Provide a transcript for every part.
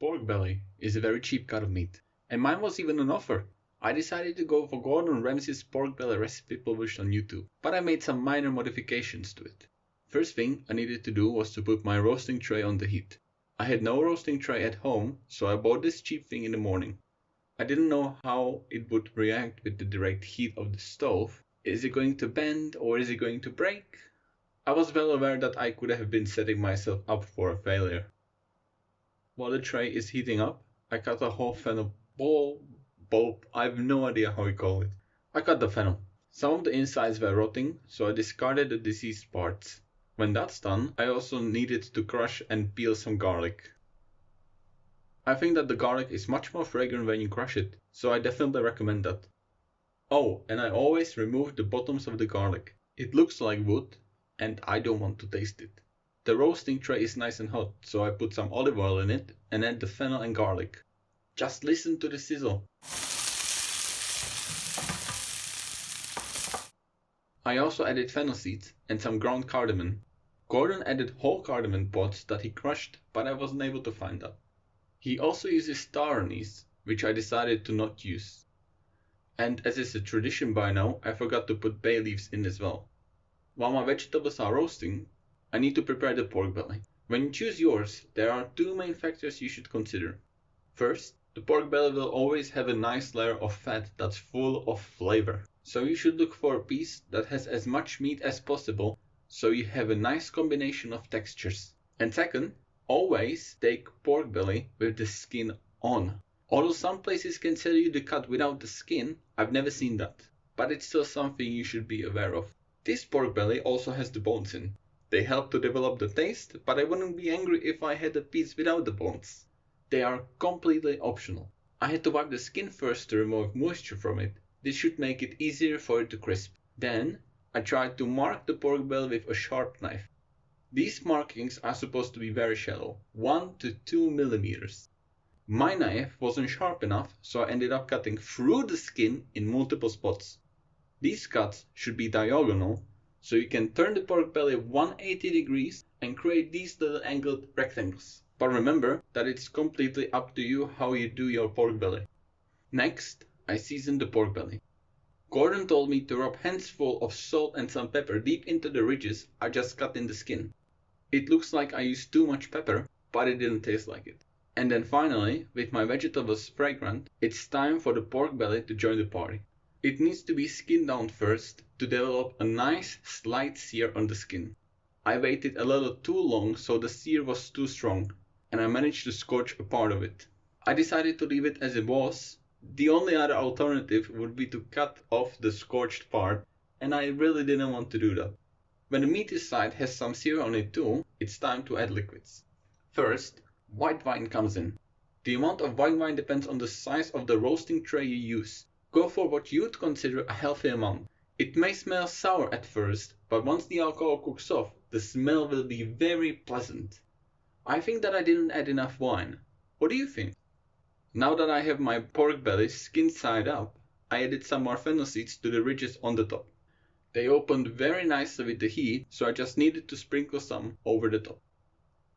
Pork belly is a very cheap cut of meat, and mine was even an offer. I decided to go for Gordon Ramsay's pork belly recipe published on YouTube, but I made some minor modifications to it. First thing I needed to do was to put my roasting tray on the heat. I had no roasting tray at home, so I bought this cheap thing in the morning. I didn't know how it would react with the direct heat of the stove. Is it going to bend or is it going to break? I was well aware that I could have been setting myself up for a failure. While the tray is heating up, I cut a whole fennel bulb, I have no idea how you call it. I cut the fennel. Some of the insides were rotting, so I discarded the diseased parts. When that's done, I also needed to crush and peel some garlic. I think that the garlic is much more fragrant when you crush it, so I definitely recommend that. Oh, and I always remove the bottoms of the garlic. It looks like wood, and I don't want to taste it. The roasting tray is nice and hot, so I put some olive oil in it and add the fennel and garlic. Just listen to the sizzle. I also added fennel seeds and some ground cardamom. Gordon added whole cardamom pods that he crushed, but I wasn't able to find that. He also uses Star Anise, which I decided to not use. And as is a tradition by now, I forgot to put bay leaves in as well. While my vegetables are roasting, I need to prepare the pork belly. When you choose yours, there are two main factors you should consider. First, the pork belly will always have a nice layer of fat that's full of flavor. So you should look for a piece that has as much meat as possible, so you have a nice combination of textures. And second, always take pork belly with the skin on. Although some places can sell you the cut without the skin, I've never seen that. But it's still something you should be aware of. This pork belly also has the bones in. They help to develop the taste, but I wouldn't be angry if I had a piece without the bones. They are completely optional. I had to wipe the skin first to remove moisture from it. This should make it easier for it to crisp. Then, I tried to mark the pork belly with a sharp knife. These markings are supposed to be very shallow, 1 to 2 millimeters. My knife wasn't sharp enough, so I ended up cutting through the skin in multiple spots. These cuts should be diagonal, so you can turn the pork belly 180 degrees and create these little angled rectangles. But remember that it's completely up to you how you do your pork belly. Next, I seasoned the pork belly. Gordon told me to rub handsful of salt and some pepper deep into the ridges I just cut in the skin. It looks like I used too much pepper, but it didn't taste like it. And then finally, with my vegetables fragrant, it's time for the pork belly to join the party. It needs to be skinned down first to develop a nice slight sear on the skin. I waited a little too long, so the sear was too strong, and I managed to scorch a part of it. I decided to leave it as it was. The only other alternative would be to cut off the scorched part, and I really didn't want to do that. When the meaty side has some sear on it too, it's time to add liquids. First, white wine comes in. The amount of white wine depends on the size of the roasting tray you use. Go for what you'd consider a healthy amount. It may smell sour at first, but once the alcohol cooks off, the smell will be very pleasant. I think that I didn't add enough wine. What do you think? Now that I have my pork belly skinned side up, I added some more fennel seeds to the ridges on the top. They opened very nicely with the heat, so I just needed to sprinkle some over the top.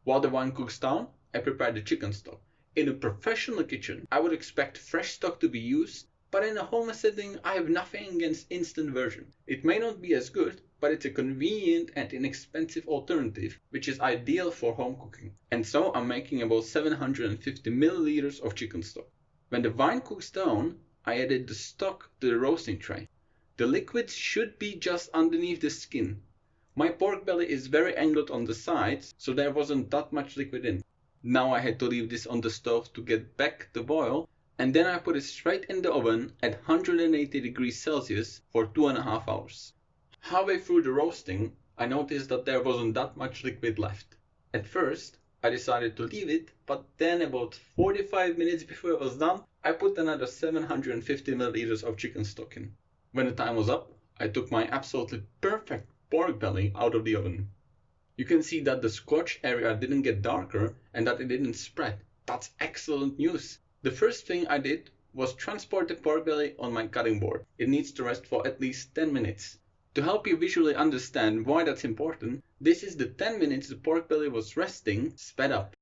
While the wine cooks down, I prepared the chicken stock. In a professional kitchen, I would expect fresh stock to be used, but in a home setting, I have nothing against instant version. It may not be as good, but it's a convenient and inexpensive alternative, which is ideal for home cooking. And so I'm making about 750 milliliters of chicken stock. When the wine cooks down, I added the stock to the roasting tray. The liquids should be just underneath the skin. My pork belly is very angled on the sides, so there wasn't that much liquid in. Now I had to leave this on the stove to get back the boil, and then I put it straight in the oven at 180 degrees Celsius for 2.5 hours. Halfway through the roasting, I noticed that there wasn't that much liquid left. At first, I decided to leave it, but then about 45 minutes before it was done, I put another 750 milliliters of chicken stock in. When the time was up, I took my absolutely perfect pork belly out of the oven. You can see that the scorched area didn't get darker and that it didn't spread. That's excellent news. The first thing I did was transport the pork belly on my cutting board. It needs to rest for at least 10 minutes. To help you visually understand why that's important, this is the 10 minutes the pork belly was resting sped up.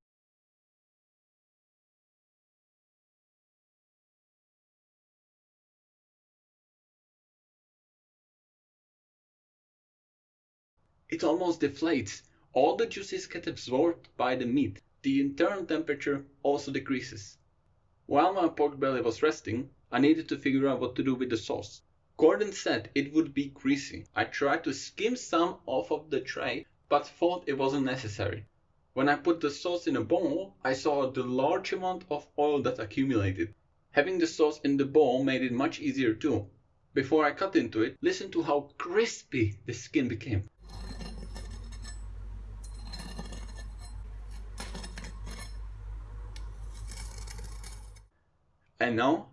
It almost deflates. All the juices get absorbed by the meat. The internal temperature also decreases. While my pork belly was resting, I needed to figure out what to do with the sauce. Gordon said it would be greasy. I tried to skim some off of the tray, but thought it wasn't necessary. When I put the sauce in a bowl, I saw the large amount of oil that accumulated. Having the sauce in the bowl made it much easier too. Before I cut into it, listen to how crispy the skin became. And now,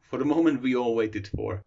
for the moment we all waited for.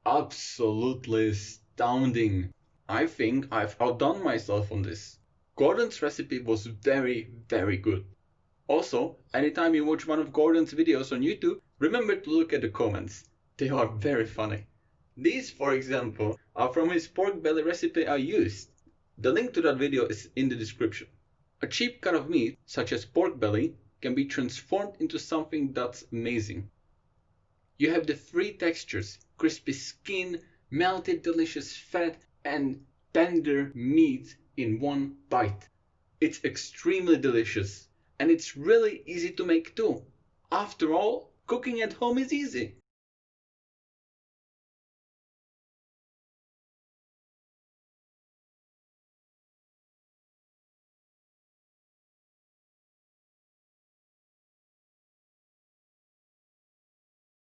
Absolutely astounding. I think I've outdone myself on this. Gordon's recipe was very, very good. Also, anytime you watch one of Gordon's videos on YouTube, remember to look at the comments. They are very funny. These, for example, are from his pork belly recipe I used. The link to that video is in the description. A cheap cut of meat, such as pork belly, can be transformed into something that's amazing. You have the three textures: crispy skin, melted delicious fat, and tender meat in one bite. It's extremely delicious, and it's really easy to make too. After all, cooking at home is easy.